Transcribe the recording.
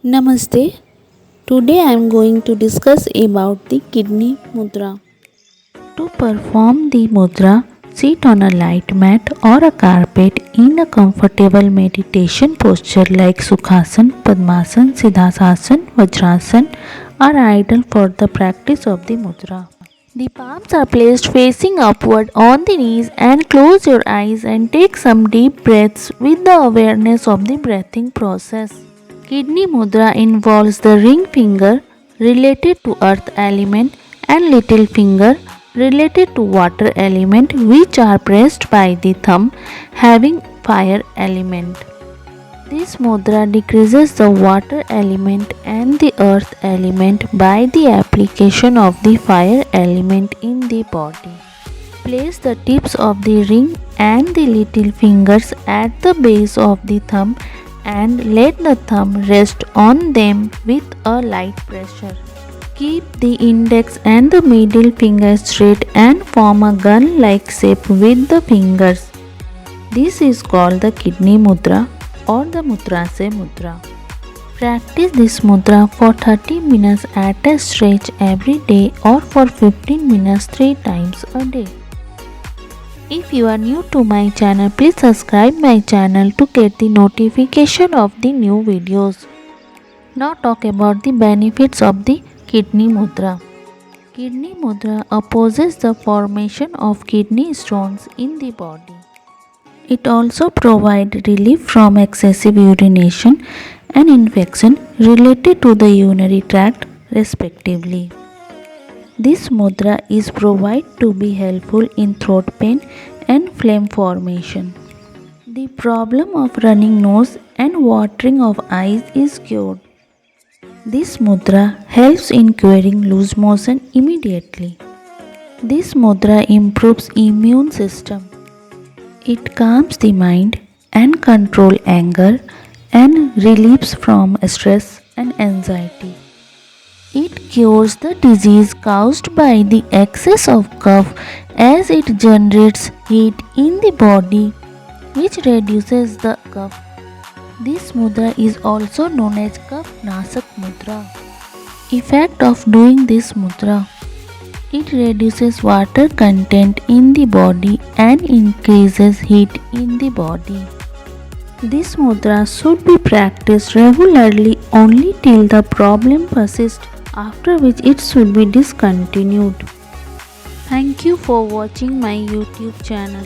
Namaste. Today I am going to discuss about the kidney mudra. To perform the mudra, sit on a light mat or a carpet in a comfortable meditation posture like Sukhasan, Padmasan, Siddhasana, Vajrasan are ideal for the practice of the mudra. The palms are placed facing upward on the knees and close your eyes and take some deep breaths with the awareness of the breathing process. Kidney mudra involves the ring finger related to earth element and little finger related to water element, which are pressed by the thumb having fire element. This mudra decreases the water element and the earth element by the application of the fire element in the body. Place the tips of the ring and the little fingers at the base of the thumb and let the thumb rest on them with a light pressure. Keep the index and the middle finger straight and form a gun-like shape with the fingers. This is called the kidney mudra or the Mutrashay mudra. Practice this mudra for 30 minutes at a stretch every day or for 15 minutes 3 times a day. If you are new to my channel, please subscribe my channel to get the notification of the new videos. Now talk about the benefits of the kidney mudra. Kidney mudra opposes the formation of kidney stones in the body. It also provides relief from excessive urination and infection related to the urinary tract respectively. This mudra is provided to be helpful in throat pain and phlegm formation. The problem of running nose and watering of eyes is cured. This mudra helps in curing loose motion immediately. This mudra improves immune system. It calms the mind and control anger and relieves from stress and anxiety. It cures the disease caused by the excess of cough as it generates heat in the body which reduces the cough. This mudra is also known as Kaph Nasak mudra. Effect of doing this mudra. It reduces water content in the body and increases heat in the body. This mudra should be practiced regularly only till the problem persists, after which it should be discontinued. Thank you for watching my YouTube channel.